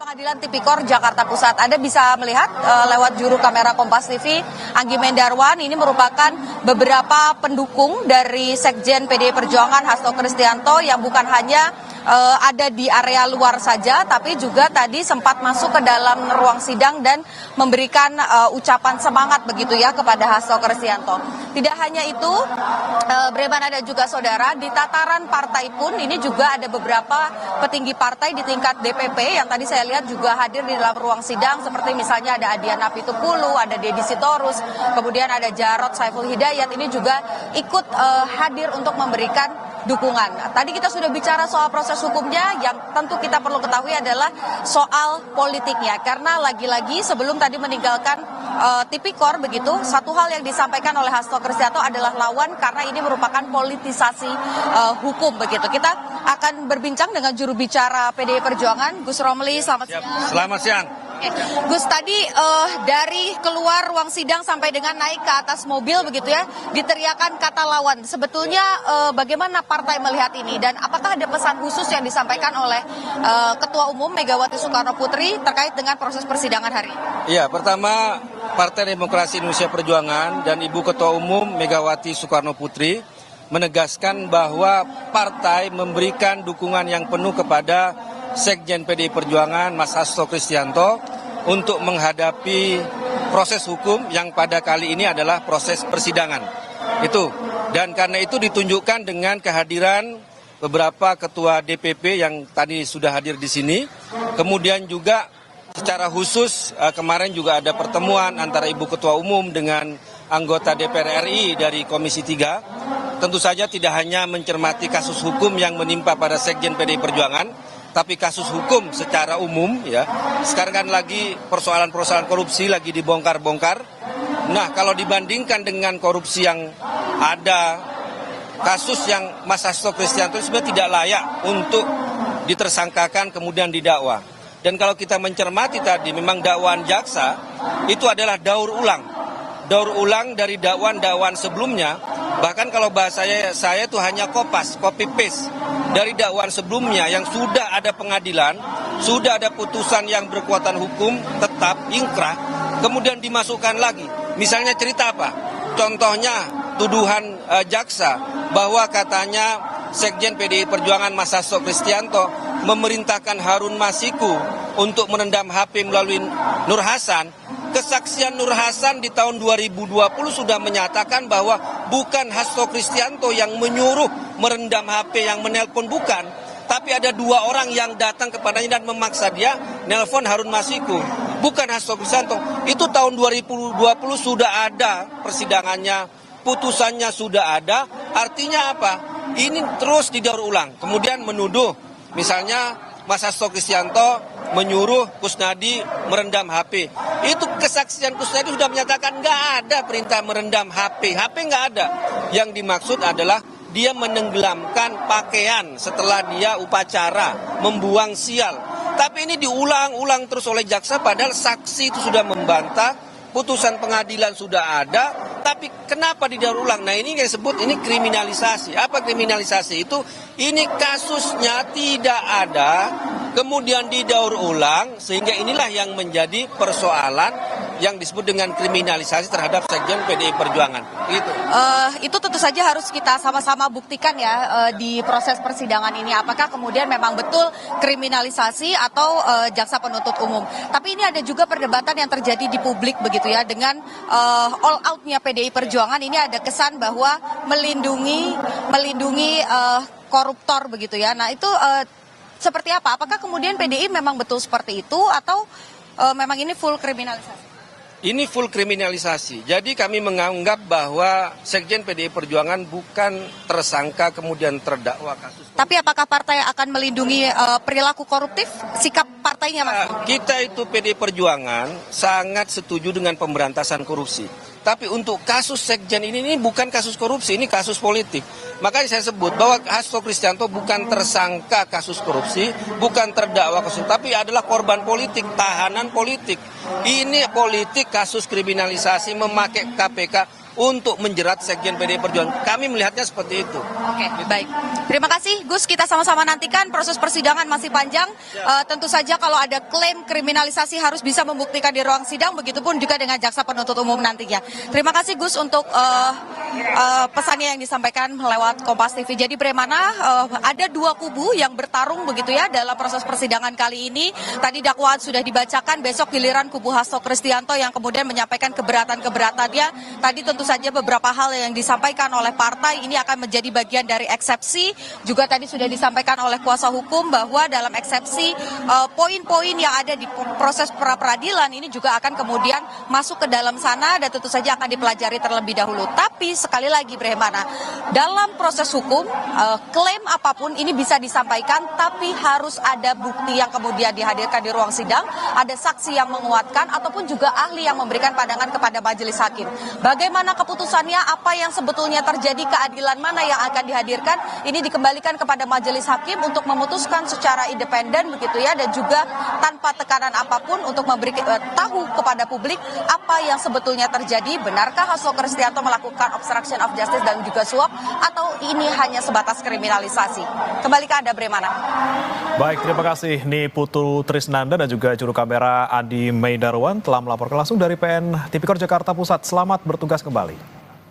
Pengadilan Tipikor Jakarta Pusat. Anda bisa melihat lewat juru kamera Kompas TV, Anggi Mendarwan, ini merupakan beberapa pendukung dari Sekjen PDI Perjuangan Hasto Kristianto yang bukan hanya ada di area luar saja, tapi juga tadi sempat masuk ke dalam ruang sidang dan memberikan ucapan semangat begitu ya kepada Hasto Kristianto. Tidak hanya itu, Bremana dan juga saudara, di tataran partai pun ini juga ada beberapa petinggi partai di tingkat DPP yang tadi saya lihat juga hadir di dalam ruang sidang, seperti misalnya ada Adiana Pitupulu, ada Deddy Sitorus, kemudian ada Jarod Saiful Hidayat, ini juga ikut hadir untuk memberikan dukungan. Tadi kita sudah bicara soal proses hukumnya, yang tentu kita perlu ketahui adalah soal politiknya. Karena lagi-lagi sebelum tadi meninggalkan Tipikor begitu, satu hal yang disampaikan oleh Hasto Kristianto adalah lawan karena ini merupakan politisasi hukum begitu. Kita akan berbincang dengan juru bicara PDI Perjuangan, Gus Romli. Selamat siang. Selamat siang. Gus, tadi dari keluar ruang sidang sampai dengan naik ke atas mobil begitu ya, diteriakan kata lawan. Sebetulnya bagaimana partai melihat ini dan apakah ada pesan khusus yang disampaikan oleh Ketua Umum Megawati Soekarno Putri terkait dengan proses persidangan hari ini? Iya, pertama Partai Demokrasi Indonesia Perjuangan dan Ibu Ketua Umum Megawati Soekarno Putri menegaskan bahwa partai memberikan dukungan yang penuh kepada Sekjen PDI Perjuangan Mas Hasto Kristianto untuk menghadapi proses hukum yang pada kali ini adalah proses persidangan. Itu. Dan karena itu ditunjukkan dengan kehadiran beberapa ketua DPP yang tadi sudah hadir di sini. Kemudian juga secara khusus kemarin juga ada pertemuan antara Ibu Ketua Umum dengan anggota DPR RI dari Komisi 3. Tentu saja tidak hanya mencermati kasus hukum yang menimpa pada Sekjen PDI Perjuangan, tapi kasus hukum secara umum ya. Sekarang kan lagi persoalan-persoalan korupsi lagi dibongkar-bongkar. Nah, kalau dibandingkan dengan korupsi yang ada, kasus yang Mas Hasto Kristianto sebenarnya tidak layak untuk ditersangkakan kemudian didakwa. Dan kalau kita mencermati tadi, memang dakwaan jaksa itu adalah daur ulang. Daur ulang dari dakwaan-dakwaan sebelumnya. Bahkan kalau bahasa saya itu hanya copy paste dari dakwaan sebelumnya yang sudah ada pengadilan, sudah ada putusan yang berkekuatan hukum tetap ingkrah, kemudian dimasukkan lagi. Misalnya cerita apa? Contohnya tuduhan jaksa bahwa katanya Sekjen PDI Perjuangan Mas Hasto Kristianto memerintahkan Harun Masiku untuk menendam HP melalui Nur Hasan. Kesaksian Nur Hasan di tahun 2020 sudah menyatakan bahwa bukan Hasto Kristianto yang menyuruh merendam HP, yang menelpon bukan. Tapi ada dua orang yang datang kepadanya dan memaksa dia nelpon Harun Masiku. Bukan Hasto Kristianto. Itu tahun 2020 sudah ada persidangannya, putusannya sudah ada. Artinya apa? Ini terus didaur ulang. Kemudian menuduh misalnya Mas Hasto Kristianto menyuruh Kusnadi merendam HP. Itu kesaksian Kusnadi sudah menyatakan nggak ada perintah merendam HP. HP nggak ada. Yang dimaksud adalah dia menenggelamkan pakaian setelah dia upacara, membuang sial. Tapi ini diulang-ulang terus oleh jaksa padahal saksi itu sudah membantah, putusan pengadilan sudah ada, tapi kenapa didaur ulang? Nah, ini yang disebut ini kriminalisasi. Apa kriminalisasi itu? Ini kasusnya tidak ada, kemudian didaur ulang, sehingga inilah yang menjadi persoalan yang disebut dengan kriminalisasi terhadap Sekjen PDI Perjuangan. Gitu. Itu tentu saja harus kita sama-sama buktikan ya di proses persidangan ini. Apakah kemudian memang betul kriminalisasi atau jaksa penuntut umum. Tapi ini ada juga perdebatan yang terjadi di publik begitu ya. Dengan all out-nya PDI Perjuangan ini ada kesan bahwa melindungi koruptor begitu ya. Nah itu seperti apa? Apakah kemudian PDI memang betul seperti itu atau memang ini full kriminalisasi? Ini full kriminalisasi. Jadi kami menganggap bahwa Sekjen PDI Perjuangan bukan tersangka kemudian terdakwa kasus korupsi. Tapi apakah partai akan melindungi perilaku koruptif? Sikap partainya Mas? Kita itu PDI Perjuangan sangat setuju dengan pemberantasan korupsi. Tapi untuk kasus Sekjen ini bukan kasus korupsi, ini kasus politik. Makanya saya sebut bahwa Hasto Kristianto bukan tersangka kasus korupsi, bukan terdakwa kasus, tapi adalah korban politik, tahanan politik. Ini politik kasus kriminalisasi memakai KPK untuk menjerat Sekjen PDI Perjuangan. Kami melihatnya seperti itu. Oke, baik. Terima kasih Gus, kita sama-sama nantikan proses persidangan masih panjang. Tentu saja kalau ada klaim kriminalisasi harus bisa membuktikan di ruang sidang, begitupun juga dengan jaksa penuntut umum nantinya. Terima kasih Gus untuk pesannya yang disampaikan lewat Kompas TV. Jadi bagaimana ada dua kubu yang bertarung begitu ya dalam proses persidangan kali ini. Tadi dakwaan sudah dibacakan, besok giliran kubu Hasto Kristianto yang kemudian menyampaikan keberatan-keberatannya. Tadi tentu saja beberapa hal yang disampaikan oleh partai ini akan menjadi bagian dari eksepsi. Juga tadi sudah disampaikan oleh kuasa hukum bahwa dalam eksepsi poin-poin yang ada di proses pra-peradilan ini juga akan kemudian masuk ke dalam sana dan tentu saja akan dipelajari terlebih dahulu. Tapi sekali lagi bagaimana dalam proses hukum klaim apapun ini bisa disampaikan, tapi harus ada bukti yang kemudian dihadirkan di ruang sidang, ada saksi yang menguatkan ataupun juga ahli yang memberikan pandangan kepada majelis hakim. Bagaimana keputusannya, apa yang sebetulnya terjadi, keadilan mana yang akan dihadirkan, ini dikembalikan kepada majelis hakim untuk memutuskan secara independen begitu ya, dan juga tanpa tekanan apapun untuk memberi tahu kepada publik apa yang sebetulnya terjadi. Benarkah Hasto Kristianto melakukan obstruction of justice dan juga suap, atau ini hanya sebatas kriminalisasi? Kembali ke Anda, Bremana. Baik, terima kasih Putu Trisnanda dan juga juru kamera Adi Meidarwan telah melaporkan langsung dari PN Tipikor Jakarta Pusat. Selamat bertugas kembali.